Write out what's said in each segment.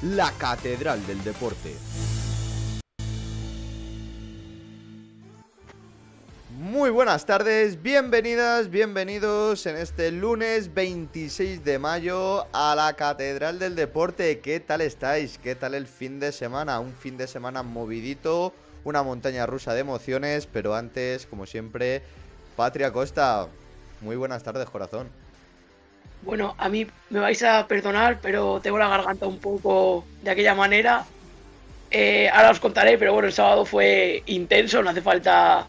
la catedral del deporte. Muy buenas tardes, bienvenidas, bienvenidos en este lunes 26 de mayo a la Catedral del Deporte. ¿Qué tal estáis? ¿Qué tal el fin de semana? Un fin de semana movidito, una montaña rusa de emociones, pero antes, como siempre, Patria Costa. Muy buenas tardes, corazón. Bueno, a mí me vais a perdonar, pero tengo la garganta un poco de aquella manera. Ahora os contaré, pero bueno, el sábado fue intenso, no hace falta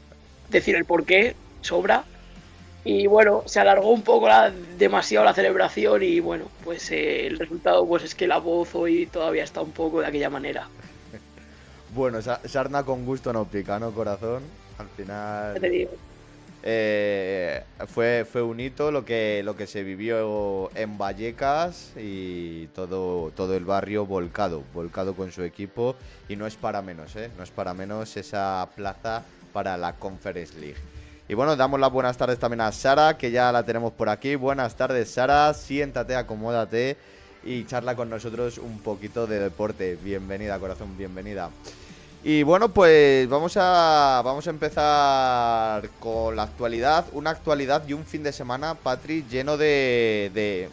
decir el porqué, sobra. Y bueno, se alargó un poco demasiado la celebración y bueno, pues el resultado pues es que la voz hoy todavía está un poco de aquella manera. Bueno, sarna con gusto no pica, ¿no, corazón? Al Ya te final digo. fue un hito lo que se vivió en Vallecas y todo el barrio volcado con su equipo. Y no es para menos, no es para menos esa plaza para la Conference League. Y bueno, damos las buenas tardes también a Sara, que ya la tenemos por aquí. Buenas tardes, Sara, siéntate, acomódate y charla con nosotros un poquito de deporte. Bienvenida, corazón, bienvenida. Y bueno, pues vamos a empezar con la actualidad. Una actualidad y un fin de semana, Patri, lleno de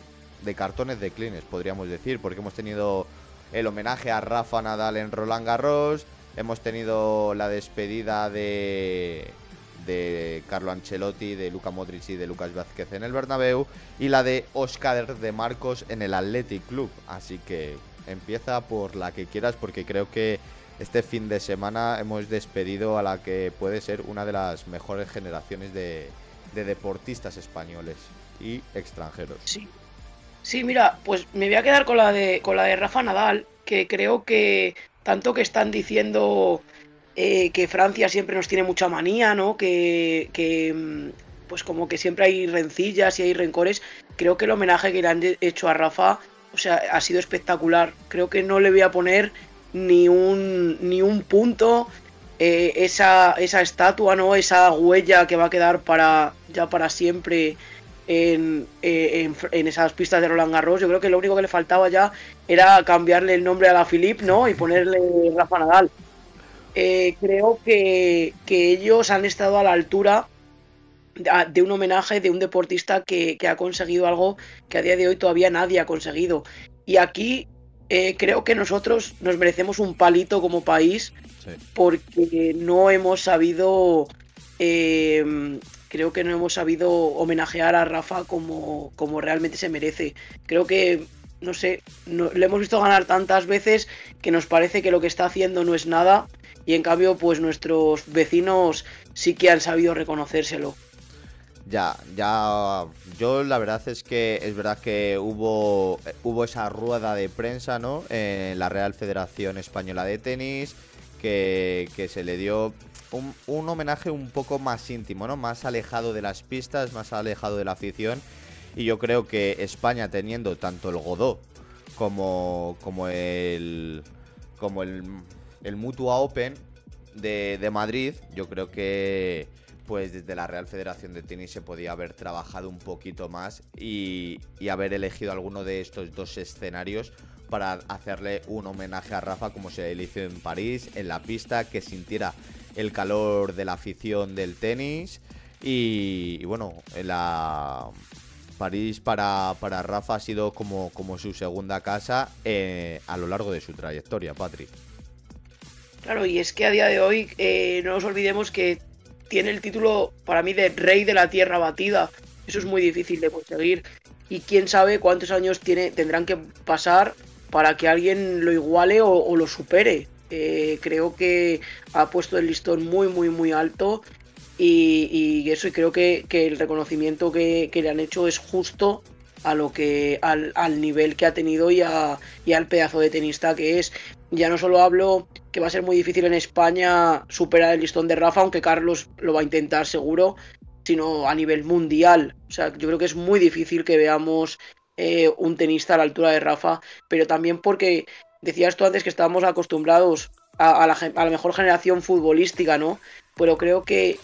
cartones de clines, podríamos decir. Porque hemos tenido el homenaje a Rafa Nadal en Roland Garros. Hemos tenido la despedida de Carlo Ancelotti, de Luka Modric y de Lucas Vázquez en el Bernabéu. Y la de Óscar de Marcos en el Athletic Club. Así que empieza por la que quieras, porque creo que este fin de semana hemos despedido a la que puede ser una de las mejores generaciones de deportistas españoles y extranjeros. Sí. Sí, mira, pues me voy a quedar con la de Rafa Nadal, que creo que tanto que están diciendo que Francia siempre nos tiene mucha manía, ¿no? Pues como que siempre hay rencillas y hay rencores. Creo que el homenaje que le han hecho a Rafa, o sea, ha sido espectacular. Creo que no le voy a poner ni un punto. Esa estatua, ¿no? Esa huella que va a quedar ya para siempre en esas pistas de Roland Garros. Yo creo que lo único que le faltaba ya era cambiarle el nombre a la Philippe, ¿no? Y ponerle Rafa Nadal. Creo que ellos han estado a la altura de un homenaje de un deportista que ha conseguido algo que a día de hoy todavía nadie ha conseguido. Y aquí creo que nosotros nos merecemos un palito como país, Sí. porque no hemos sabido, creo que no hemos sabido homenajear a Rafa como realmente se merece. Creo que, no sé, le hemos visto ganar tantas veces que nos parece que lo que está haciendo no es nada, y en cambio pues nuestros vecinos sí que han sabido reconocérselo. Ya, yo la verdad es que es verdad que hubo esa rueda de prensa, ¿no? En la Real Federación Española de Tenis, que se le dio un homenaje un poco más íntimo, ¿no? Más alejado de las pistas, más alejado de la afición. Y yo creo que España, teniendo tanto el Godó como el Mutua Open de Madrid, yo creo que pues desde la Real Federación de Tenis se podía haber trabajado un poquito más y haber elegido alguno de estos dos escenarios para hacerle un homenaje a Rafa, como se le hizo en París, en la pista, que sintiera el calor de la afición del tenis. Y bueno, en la París para Rafa ha sido como su segunda casa a lo largo de su trayectoria, Patri. Claro, y es que a día de hoy no nos olvidemos que tiene el título para mí de rey de la tierra batida. Eso es muy difícil de conseguir. Y quién sabe cuántos años tendrán que pasar para que alguien lo iguale o lo supere. Creo que ha puesto el listón muy, muy, muy alto. Y eso, y creo que el reconocimiento que le han hecho es justo a lo que al nivel que ha tenido y al pedazo de tenista que es. Ya no solo hablo que va a ser muy difícil en España superar el listón de Rafa, aunque Carlos lo va a intentar seguro, sino a nivel mundial. O sea, yo creo que es muy difícil que veamos un tenista a la altura de Rafa, pero también porque decías tú antes que estábamos acostumbrados a la mejor generación futbolística, ¿no? Pero creo que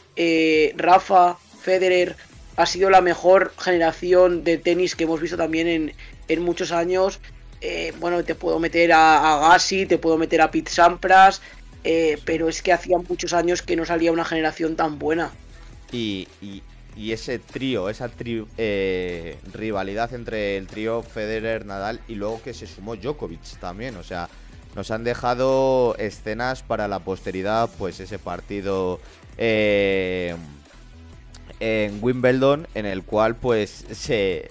Rafa, Federer, ha sido la mejor generación de tenis que hemos visto también en muchos años. bueno, te puedo meter a Gassi, te puedo meter a Pete Sampras, pero es que hacía muchos años que no salía una generación tan buena. Y ese trío, esa rivalidad entre el trío Federer, Nadal y luego que se sumó Djokovic también, o sea, nos han dejado escenas para la posteridad, pues ese partido en Wimbledon en el cual pues se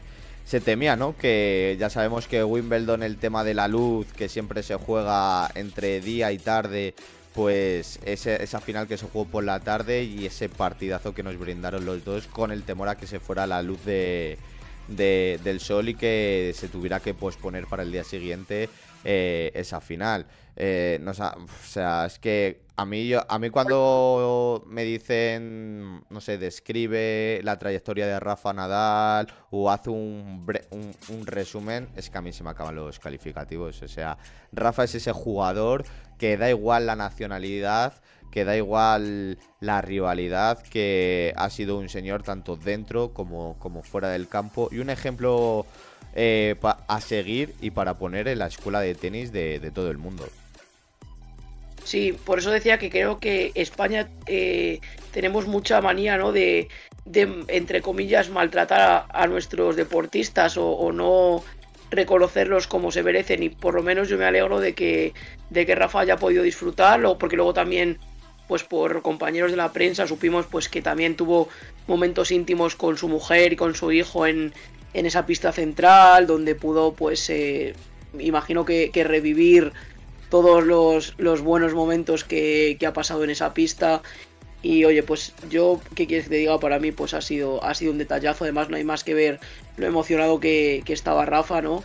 temía, ¿no? Que ya sabemos que Wimbledon, el tema de la luz, que siempre se juega entre día y tarde, pues esa final que se jugó por la tarde y ese partidazo que nos brindaron los dos con el temor a que se fuera la luz del sol y que se tuviera que posponer para el día siguiente esa final. O sea, es que a mí cuando me dicen, no sé, describe la trayectoria de Rafa Nadal o hace un resumen, es que a mí se me acaban los calificativos. O sea, Rafa es ese jugador que da igual la nacionalidad, que da igual la rivalidad, que ha sido un señor tanto dentro como fuera del campo y un ejemplo a seguir y para poner en la escuela de tenis de todo el mundo. Sí, por eso decía que creo que España tenemos mucha manía, ¿no? De entre comillas, maltratar a nuestros deportistas o no reconocerlos como se merecen, y por lo menos yo me alegro de que Rafa haya podido disfrutarlo, porque luego también, pues por compañeros de la prensa supimos pues que también tuvo momentos íntimos con su mujer y con su hijo en esa pista central, donde pudo pues imagino que revivir todos los buenos momentos que ha pasado en esa pista. Y oye, pues yo, ¿qué quieres que te diga? Para mí pues ha sido un detallazo. Además no hay más que ver lo emocionado que estaba Rafa, ¿no?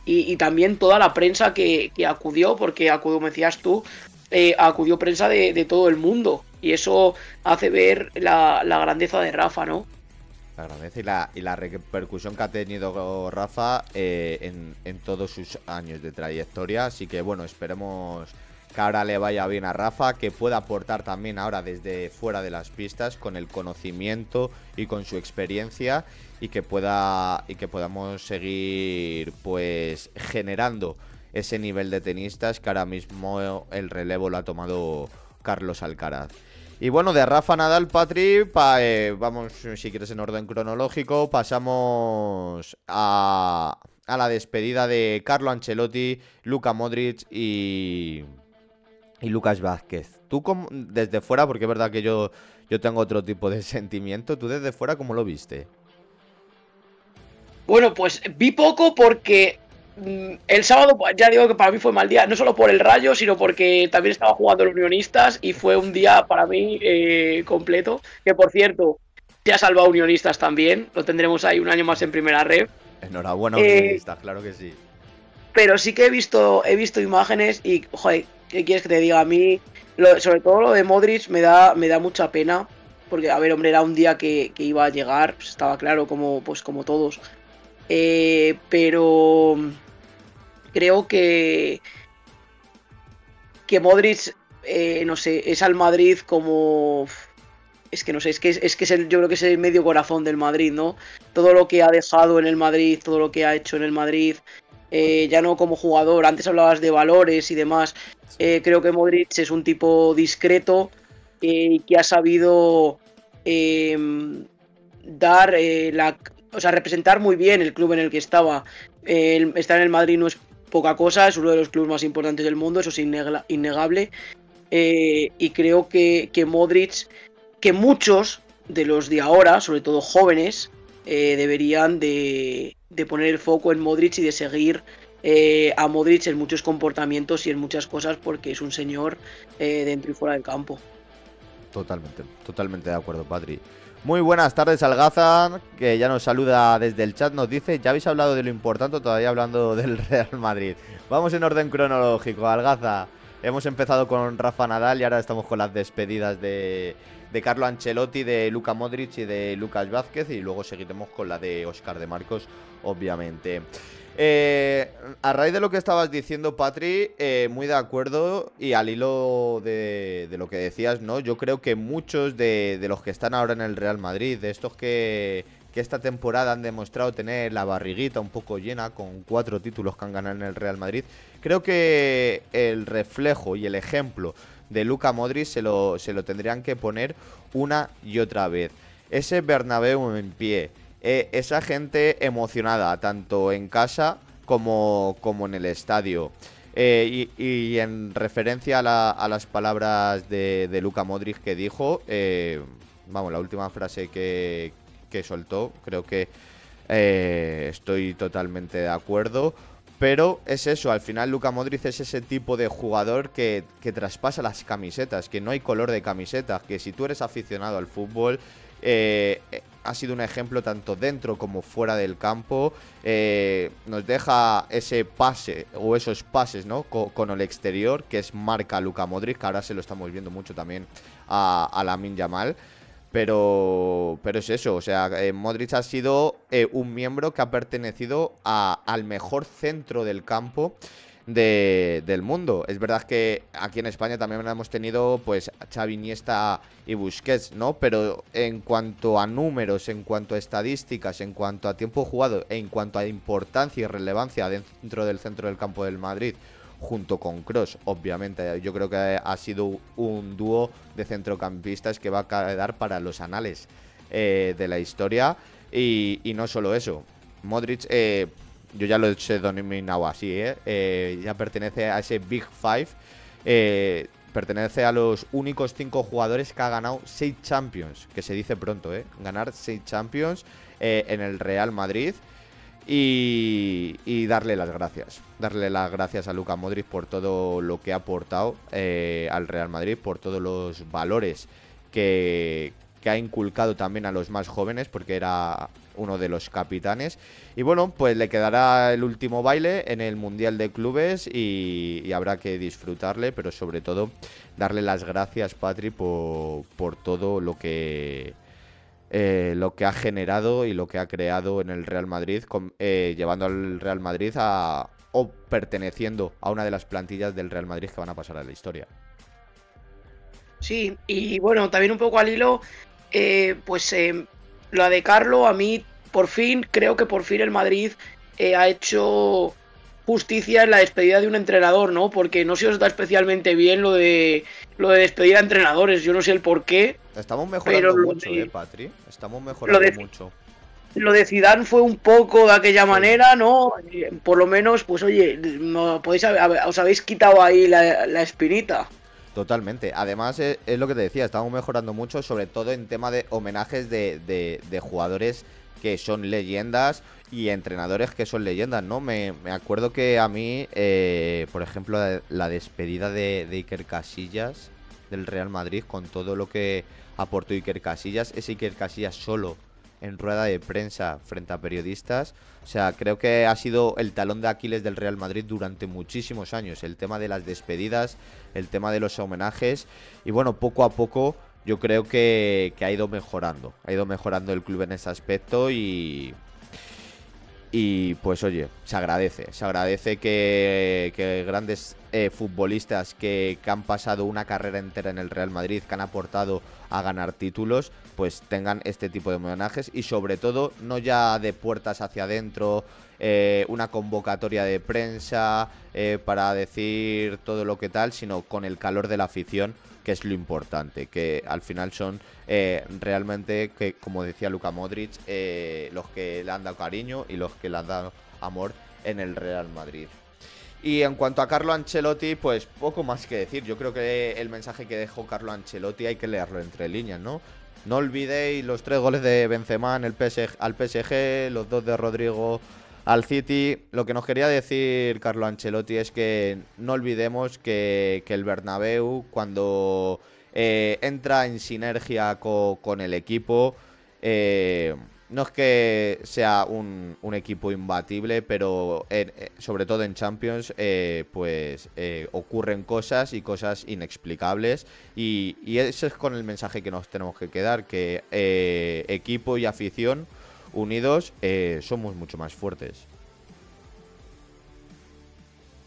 Y también toda la prensa que acudió, porque acudió, me decías tú, acudió prensa de todo el mundo. Y eso hace ver la grandeza de Rafa, ¿no? La grandeza y la repercusión que ha tenido Rafa en todos sus años de trayectoria. Así que bueno, esperemos que ahora le vaya bien a Rafa, que pueda aportar también ahora desde fuera de las pistas con el conocimiento y con su experiencia y que podamos seguir pues generando ese nivel de tenistas que ahora mismo el relevo lo ha tomado Carlos Alcaraz. Y bueno, de Rafa Nadal, Patri, vamos, si quieres en orden cronológico, pasamos a la despedida de Carlo Ancelotti, Luka Modric y Lucas Vázquez. Tú desde fuera, porque es verdad que yo tengo otro tipo de sentimiento, ¿tú desde fuera cómo lo viste? Bueno, pues vi poco porque el sábado, ya digo que para mí fue mal día, no solo por el Rayo, sino porque también estaba jugando los Unionistas y fue un día para mí completo. Que por cierto, se ha salvado Unionistas también, lo tendremos ahí un año más en primera red. Enhorabuena, Unionistas, claro que sí. Pero sí que he visto imágenes y, joder, ¿qué quieres que te diga? A mí, sobre todo lo de Modric me da mucha pena. Porque, a ver, hombre, era un día que iba a llegar, pues estaba claro, como todos. Pero creo que Modric, no sé, es al Madrid como... Es que no sé, es que yo creo que es el medio corazón del Madrid, ¿no? Todo lo que ha dejado en el Madrid, todo lo que ha hecho en el Madrid, ya no como jugador, antes hablabas de valores y demás, creo que Modric es un tipo discreto que ha sabido dar o sea, representar muy bien el club en el que estaba. Estar en el Madrid no es poca cosa, es uno de los clubes más importantes del mundo, eso es innegable. Y creo que Modric, que muchos de los de ahora, sobre todo jóvenes, deberían de poner el foco en Modric y de seguir a Modric en muchos comportamientos y en muchas cosas, porque es un señor dentro y fuera del campo. Totalmente de acuerdo, Patri. Muy buenas tardes, Algazar, que ya nos saluda desde el chat, nos dice, ya habéis hablado de lo importante, todavía hablando del Real Madrid. Vamos en orden cronológico, Algaza. Hemos empezado con Rafa Nadal y ahora estamos con las despedidas de Carlo Ancelotti, de Luka Modric y de Lucas Vázquez, y luego seguiremos con la de Óscar de Marcos, obviamente. A raíz de lo que estabas diciendo, Patri, muy de acuerdo, y al hilo de lo que decías, ¿no? Yo creo que muchos de los que están ahora en el Real Madrid, de estos que que esta temporada han demostrado tener la barriguita un poco llena con 4 títulos que han ganado en el Real Madrid. Creo que el reflejo y el ejemplo de Luka Modric se lo tendrían que poner una y otra vez. Ese Bernabéu en pie, esa gente emocionada, tanto en casa como en el estadio. Y en referencia a las palabras de Luka Modric que dijo, vamos, la última frase que soltó, creo que estoy totalmente de acuerdo. Pero es eso, al final Luka Modric es ese tipo de jugador que traspasa las camisetas, que no hay color de camiseta, que si tú eres aficionado al fútbol, ha sido un ejemplo tanto dentro como fuera del campo. Nos deja ese pase o esos pases, ¿no? Con el exterior, que es marca Luka Modric, que ahora se lo estamos viendo mucho también a Lamine Yamal. Pero es eso, o sea, Modric ha sido un miembro que ha pertenecido al mejor centro del campo del mundo. Es verdad que aquí en España también hemos tenido pues Xavi, Iniesta y Busquets, ¿no? Pero en cuanto a números, en cuanto a estadísticas, en cuanto a tiempo jugado, en cuanto a importancia y relevancia dentro del centro del campo del Madrid, junto con Kroos, obviamente, yo creo que ha sido un dúo de centrocampistas que va a quedar para los anales de la historia. Y no solo eso, Modric, yo ya lo he denominado así, ya pertenece a ese Big Five, pertenece a los únicos 5 jugadores que ha ganado 6 Champions, que se dice pronto, ganar 6 Champions en el Real Madrid. Y darle las gracias. Darle las gracias a Luka Modric por todo lo que ha aportado al Real Madrid, por todos los valores que ha inculcado también a los más jóvenes, porque era uno de los capitanes. Y bueno, pues le quedará el último baile en el Mundial de Clubes y habrá que disfrutarle, pero sobre todo darle las gracias, Patri, por todo lo que ha generado y lo que ha creado en el Real Madrid, llevando al Real Madrid o perteneciendo a una de las plantillas del Real Madrid que van a pasar a la historia. Sí, y bueno, también un poco al hilo, la de Carlo, a mí creo que por fin el Madrid ha hecho justicia en la despedida de un entrenador, ¿no? Porque no se os da especialmente bien lo de despedir a entrenadores, yo no sé el por qué. Estamos mejorando mucho, Patri. Estamos mejorando mucho. Lo de Zidane fue un poco de aquella manera, ¿no? Por lo menos, pues oye, os habéis quitado ahí la espinita. Totalmente. Además, es lo que te decía, estamos mejorando mucho, sobre todo en tema de homenajes de jugadores que son leyendas y entrenadores que son leyendas, ¿no? Me acuerdo que a mí, por ejemplo, la despedida de Iker Casillas del Real Madrid, con todo lo que aportó Iker Casillas, ese Iker Casillas solo en rueda de prensa frente a periodistas, o sea, creo que ha sido el talón de Aquiles del Real Madrid durante muchísimos años, el tema de las despedidas, el tema de los homenajes, y bueno, poco a poco yo creo que ha ido mejorando el club en ese aspecto y pues oye, se agradece que grandes futbolistas que han pasado una carrera entera en el Real Madrid, que han aportado a ganar títulos, pues tengan este tipo de homenajes y sobre todo no ya de puertas hacia adentro, una convocatoria de prensa para decir todo lo que tal, sino con el calor de la afición, que es lo importante, que al final son realmente, que como decía Luka Modric, los que le han dado cariño y los que le han dado amor en el Real Madrid. Y en cuanto a Carlo Ancelotti, pues poco más que decir. Yo creo que el mensaje que dejó Carlo Ancelotti hay que leerlo entre líneas, ¿no? No olvidéis los 3 goles de Benzema al PSG, los 2 de Rodrigo al City. Lo que nos quería decir Carlo Ancelotti es que no olvidemos que el Bernabéu, cuando entra en sinergia con el equipo, no es que sea un equipo imbatible, pero sobre todo en Champions ocurren cosas y cosas inexplicables, y ese es con el mensaje que nos tenemos que quedar, que equipo y afición unidos somos mucho más fuertes.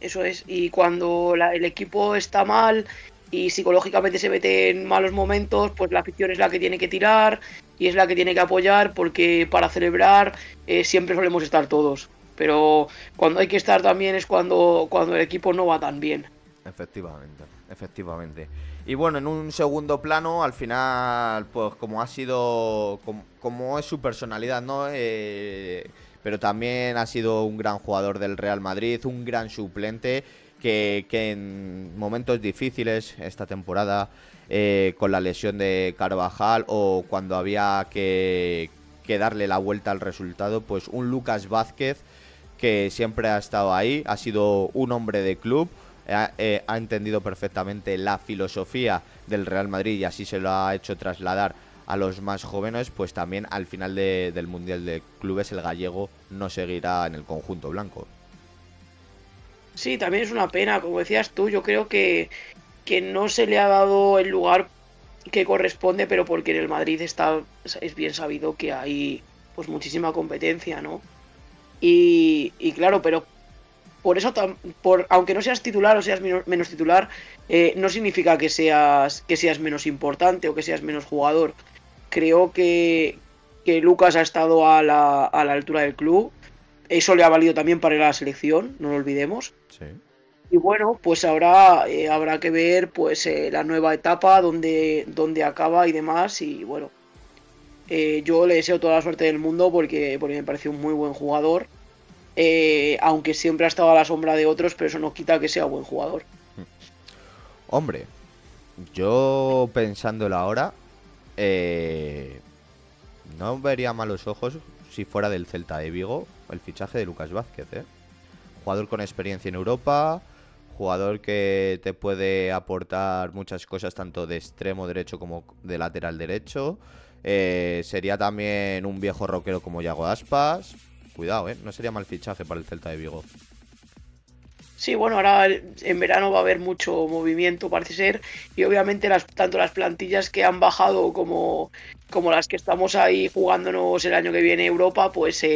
Eso es, y cuando el equipo está mal y psicológicamente se mete en malos momentos, pues la afición es la que tiene que tirar y es la que tiene que apoyar, porque para celebrar siempre solemos estar todos. Pero cuando hay que estar también es cuando el equipo no va tan bien. Efectivamente, efectivamente. Y bueno, en un segundo plano, al final, pues como ha sido, como es su personalidad, ¿no? Pero también ha sido un gran jugador del Real Madrid, un gran suplente, que en momentos difíciles esta temporada, con la lesión de Carvajal o cuando había que darle la vuelta al resultado, pues un Lucas Vázquez que siempre ha estado ahí, ha sido un hombre de club, ha entendido perfectamente la filosofía del Real Madrid y así se lo ha hecho trasladar a los más jóvenes. Pues también al final del Mundial de Clubes el gallego no seguirá en el conjunto blanco. Sí, también es una pena, como decías tú, yo creo que no se le ha dado el lugar que corresponde, pero porque en el Madrid es bien sabido que hay pues muchísima competencia, ¿no? Y claro, pero por eso, aunque no seas titular o seas menos titular, no significa que seas menos importante o que seas menos jugador. Creo que Lucas ha estado a la altura del club. Eso le ha valido también para ir a la selección, no lo olvidemos. Sí. Y bueno, pues ahora habrá que ver pues la nueva etapa, donde acaba y demás. Y bueno, yo le deseo toda la suerte del mundo porque me parece un muy buen jugador. Aunque siempre ha estado a la sombra de otros, pero eso no quita que sea buen jugador. Hombre, yo pensándolo ahora, no vería malos ojos si fuera del Celta de Vigo el fichaje de Lucas Vázquez, ¿eh? Jugador con experiencia en Europa, jugador que te puede aportar muchas cosas tanto de extremo derecho como de lateral derecho. Sería también un viejo rockero como Yago Aspas. Cuidado, no sería mal fichaje para el Celta de Vigo. Sí, bueno, ahora en verano va a haber mucho movimiento, parece ser, y obviamente tanto las plantillas que han bajado como las que estamos ahí jugándonos el año que viene Europa, pues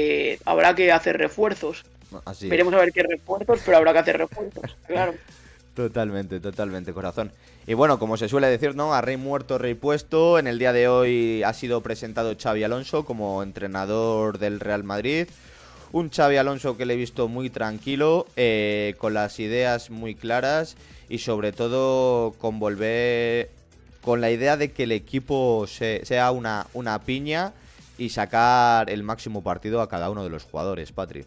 habrá que hacer refuerzos. Así Veremos a ver qué refuerzos, pero habrá que hacer refuerzos, claro. Totalmente, totalmente, corazón. Y bueno, como se suele decir, ¿no? A rey muerto, rey puesto. En el día de hoy ha sido presentado Xabi Alonso como entrenador del Real Madrid. Un Xabi Alonso que le he visto muy tranquilo, con las ideas muy claras y sobre todo con la idea de que el equipo sea una piña y sacar el máximo partido a cada uno de los jugadores, Patri.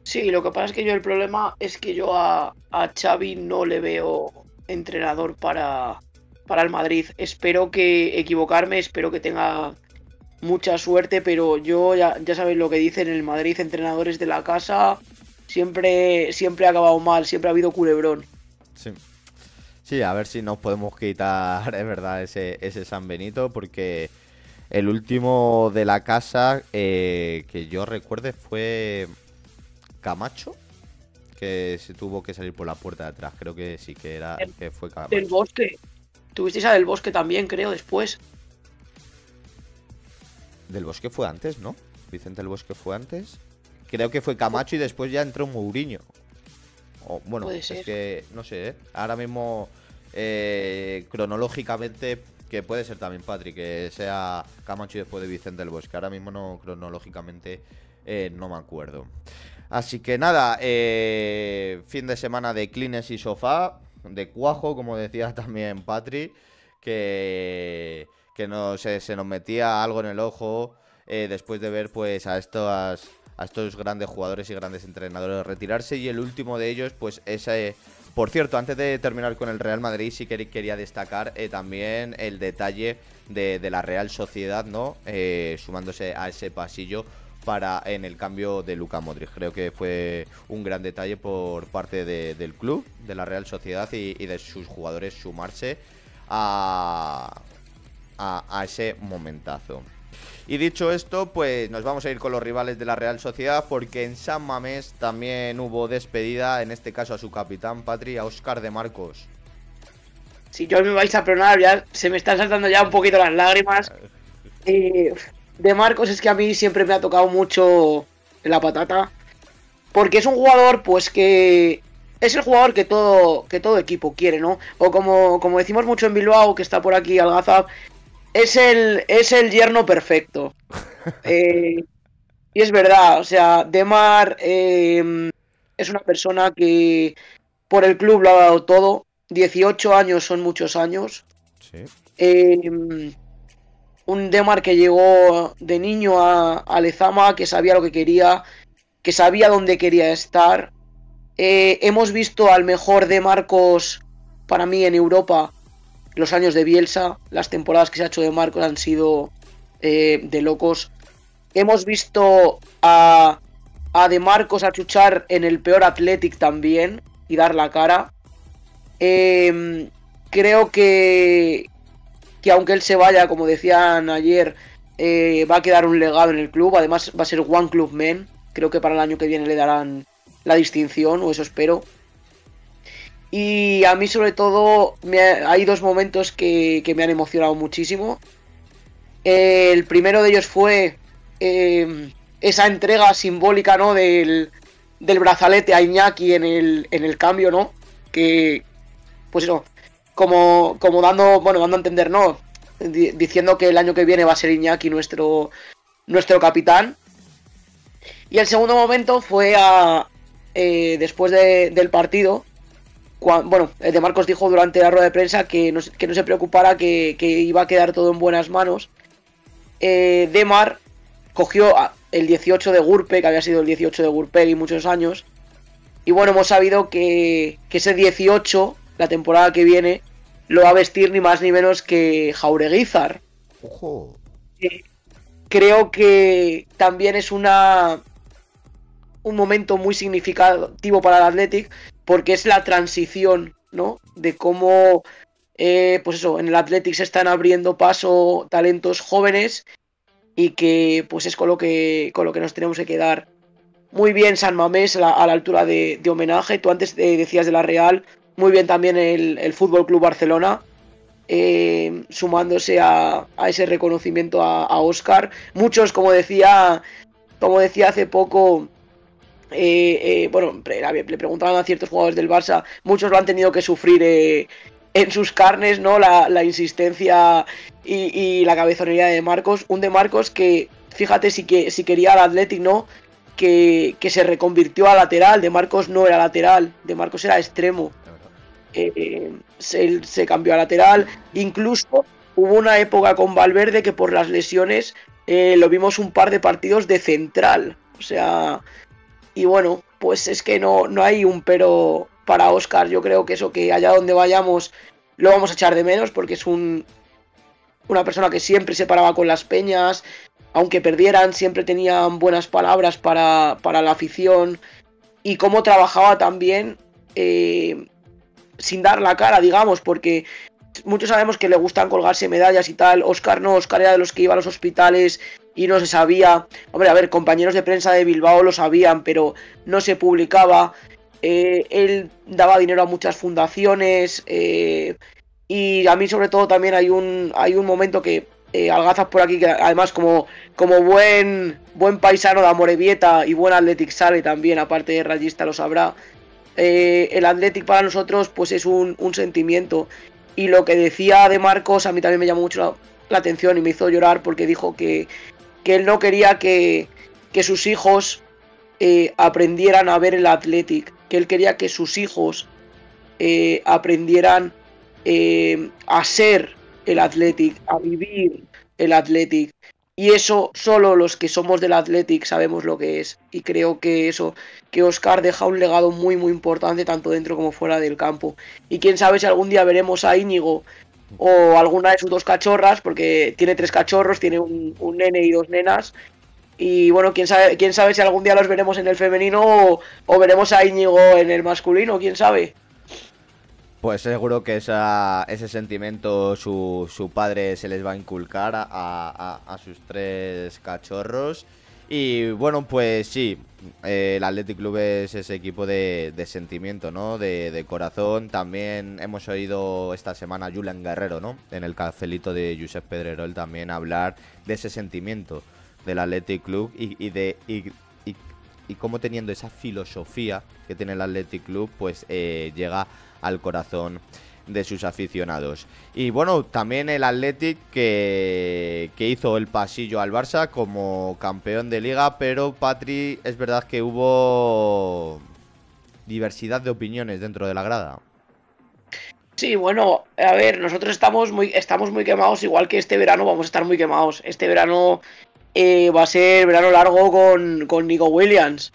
Sí, lo que pasa es que el problema es que yo a Xavi no le veo entrenador para el Madrid. Espero que equivocarme, espero que tenga mucha suerte, pero yo ya sabéis lo que dicen en el Madrid, entrenadores de la casa, siempre ha acabado mal, siempre ha habido culebrón. Sí, a ver si nos podemos quitar, es verdad, ese San Benito, porque el último de la casa que yo recuerde fue Camacho, que se tuvo que salir por la puerta de atrás. Creo que sí que fue Camacho. Del Bosque. Tuvisteis a Del Bosque también, creo, después. Del Bosque fue antes, ¿no? Vicente del Bosque fue antes. Creo que fue Camacho y después ya entró Mourinho. Bueno, puede ser. Es que no sé, ¿eh? Ahora mismo cronológicamente, que puede ser también Patrick, que sea Camacho y después de Vicente del Bosque. Ahora mismo no, cronológicamente no me acuerdo. Así que nada, fin de semana de clines y sofá, de cuajo, como decía también Patrick, que no sé, se nos metía algo en el ojo después de ver pues a estos grandes jugadores y grandes entrenadores retirarse. Y el último de ellos, pues ese... Por cierto, antes de terminar con el Real Madrid, sí que quería destacar también el detalle de la Real Sociedad, ¿no? Sumándose a ese pasillo en el cambio de Luka Modric. Creo que fue un gran detalle por parte del club, de la Real Sociedad y de sus jugadores sumarse a ese momentazo. Y dicho esto, pues nos vamos a ir con los rivales de la Real Sociedad, porque en San Mamés también hubo despedida, en este caso a su capitán, Patri, a Óscar de Marcos. Si yo me vais a perdonar, ya se me están saltando ya un poquito las lágrimas. De Marcos es que a mí siempre me ha tocado mucho la patata, porque es un jugador pues que es el jugador que todo equipo quiere, ¿no? O como decimos mucho en Bilbao, que está por aquí Algazab, es el yerno perfecto. Eh, y es verdad, o sea, Demar es una persona que por el club lo ha dado todo. 18 años son muchos años. Sí. Eh, un Demar que llegó de niño a Lezama, que sabía lo que quería, que sabía dónde quería estar. Hemos visto al mejor de Marcos para mí en Europa los años de Bielsa. Las temporadas que se ha hecho de Marcos han sido de locos. Hemos visto a De Marcos achuchar en el peor Athletic también y dar la cara. Creo que aunque él se vaya, como decían ayer, va a quedar un legado en el club. Además va a ser One Club Man. Creo que para el año que viene le darán la distinción, o eso espero. Y a mí sobre todo hay dos momentos que me han emocionado muchísimo. El primero de ellos fue esa entrega simbólica, ¿no? Del brazalete a Iñaki en el cambio, ¿no? Que, pues eso, como dando, bueno, dando a entender, ¿no? Diciendo que el año que viene va a ser Iñaki nuestro capitán. Y el segundo momento fue después del partido. Bueno, De Marcos dijo durante la rueda de prensa que no se preocupara, que iba a quedar todo en buenas manos. Demar cogió el 18 de Gurpe, que había sido el 18 de Gurpegui muchos años. Y bueno, hemos sabido que ese 18, la temporada que viene, lo va a vestir ni más ni menos que Jaureguizar. Ojo. Creo que también es un momento muy significativo para el Athletic, porque es la transición, ¿no? De cómo, pues eso, en el Athletic se están abriendo paso talentos jóvenes y que pues es con lo que nos tenemos que quedar. Muy bien San Mamés a la altura de homenaje. Tú antes decías de la Real, muy bien también el Fútbol Club Barcelona, sumándose a ese reconocimiento a Óscar. Muchos, como decía hace poco, bueno, le preguntaban a ciertos jugadores del Barça, muchos lo han tenido que sufrir en sus carnes, ¿no? La insistencia y la cabezonería de Marcos. Un de Marcos que, fíjate, si quería al Athletic, ¿no? Que se reconvirtió a lateral. De Marcos no era lateral, De Marcos era extremo. Se cambió a lateral. Incluso hubo una época con Valverde que por las lesiones lo vimos un par de partidos de central. O sea, y bueno, pues es que no hay un pero para Óscar. Yo creo que eso, que allá donde vayamos lo vamos a echar de menos, porque es una persona que siempre se paraba con las peñas, aunque perdieran, siempre tenían buenas palabras para la afición, y cómo trabajaba también sin dar la cara, digamos, porque muchos sabemos que le gustan colgarse medallas y tal. Óscar no, Óscar era de los que iba a los hospitales y no se sabía. Hombre, a ver, compañeros de prensa de Bilbao lo sabían, pero no se publicaba. Él daba dinero a muchas fundaciones, y a mí sobre todo también hay un momento que Algazas por aquí, que además como buen paisano de Amorebieta y buen Athletic sale también, aparte de rayista, lo sabrá. El Athletic para nosotros pues es un sentimiento. Y lo que decía De Marcos a mí también me llamó mucho la atención y me hizo llorar, porque dijo que él no quería que sus hijos aprendieran a ver el Athletic, que él quería que sus hijos aprendieran a ser el Athletic, a vivir el Athletic. Y eso solo los que somos del Athletic sabemos lo que es. Y creo que eso, que Óscar deja un legado muy muy importante tanto dentro como fuera del campo. Y quién sabe si algún día veremos a Íñigo o alguna de sus dos cachorras, porque tiene 3 cachorros, tiene un nene y 2 nenas. Y bueno, quién sabe si algún día los veremos en el femenino o veremos a Íñigo en el masculino, quién sabe. Pues seguro que ese sentimiento su padre se les va a inculcar a sus 3 cachorros. Y bueno, pues sí, el Athletic Club es ese equipo de sentimiento, ¿no? De corazón. También hemos oído esta semana a Julen Guerrero, ¿no? En el cafelito de Josep Pedrerol también hablar de ese sentimiento del Athletic Club y cómo, teniendo esa filosofía que tiene el Athletic Club, pues llega al corazón de sus aficionados. Y bueno, también el Athletic que hizo el pasillo al Barça como campeón de liga, pero Patri, es verdad que hubo diversidad de opiniones dentro de la grada. Sí, bueno, a ver, nosotros estamos muy quemados, igual que este verano vamos a estar muy quemados. Este verano va a ser verano largo con Nico Williams.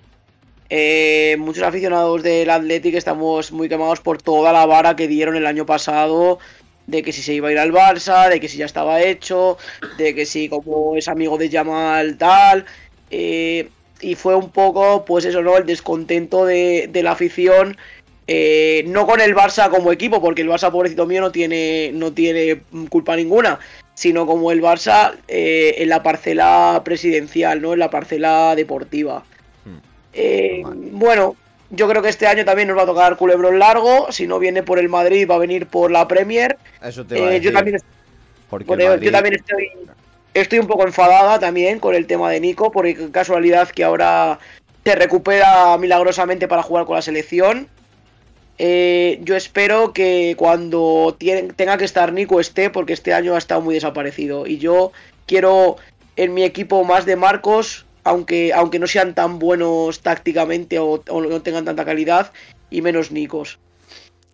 Muchos aficionados del Athletic estamos muy quemados por toda la vara que dieron el año pasado, de que si se iba a ir al Barça, de que si ya estaba hecho, de que si como es amigo de Yamal tal, y fue un poco, pues eso, ¿no? El descontento de la afición, no con el Barça como equipo, porque el Barça, pobrecito mío, no tiene culpa ninguna, sino como el Barça en la parcela presidencial, ¿no? En la parcela deportiva. Bueno, yo creo que este año también nos va a tocar culebrón largo. Si no viene por el Madrid, va a venir por la Premier. Eso te va a decir. Yo también estoy un poco enfadada también con el tema de Nico, porque casualidad que ahora se recupera milagrosamente para jugar con la selección. Yo espero que cuando tenga que estar Nico esté, porque este año ha estado muy desaparecido. Y yo quiero en mi equipo más de Marcos, aunque no sean tan buenos tácticamente o no tengan tanta calidad, y menos Nicos.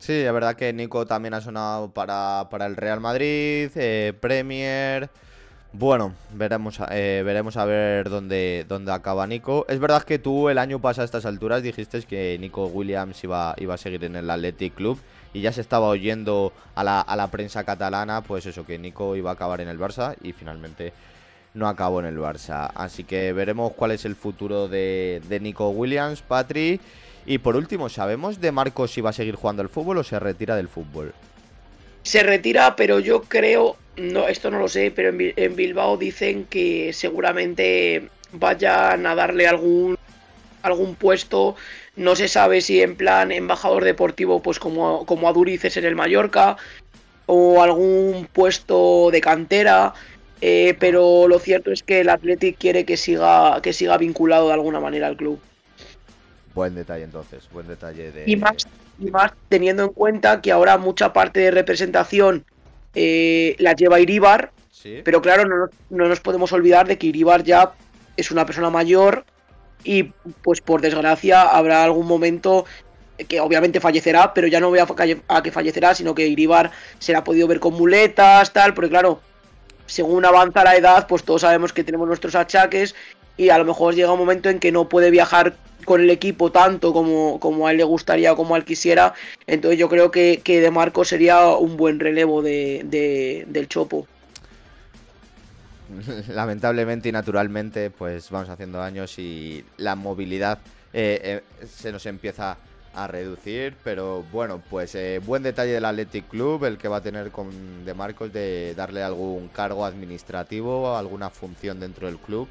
Sí, la verdad que Nico también ha sonado para el Real Madrid, Premier. Bueno, veremos a ver dónde acaba Nico. Es verdad que tú el año pasado a estas alturas dijiste que Nico Williams iba a seguir en el Athletic Club y ya se estaba oyendo a la prensa catalana, pues eso, que Nico iba a acabar en el Barça y finalmente no acabó en el Barça. Así que veremos cuál es el futuro de Nico Williams, Patri. Y por último, ¿sabemos de Marcos si va a seguir jugando al fútbol o se retira del fútbol? Se retira, pero yo creo, no, esto no lo sé, pero en Bilbao dicen que seguramente vayan a darle algún puesto. No se sabe si en plan embajador deportivo, pues como a Durices en el Mallorca, o algún puesto de cantera. Pero lo cierto es que el Athletic quiere que siga vinculado de alguna manera al club. Buen detalle entonces, buen detalle de... Y más teniendo en cuenta que ahora mucha parte de representación la lleva Iribar, ¿Sí? Pero claro, no nos podemos olvidar de que Iribar ya es una persona mayor y pues por desgracia habrá algún momento que obviamente fallecerá, pero ya no voy a que fallecerá, sino que Iribar será podido ver con muletas, tal, porque claro, según avanza la edad, pues todos sabemos que tenemos nuestros achaques y a lo mejor llega un momento en que no puede viajar con el equipo tanto como a él le gustaría o como a él quisiera. Entonces yo creo que De Marco sería un buen relevo del Chopo. Lamentablemente y naturalmente pues vamos haciendo años y la movilidad se nos empieza a reducir, pero bueno, pues buen detalle del Athletic Club el que va a tener con De Marcos de darle algún cargo administrativo, alguna función dentro del club.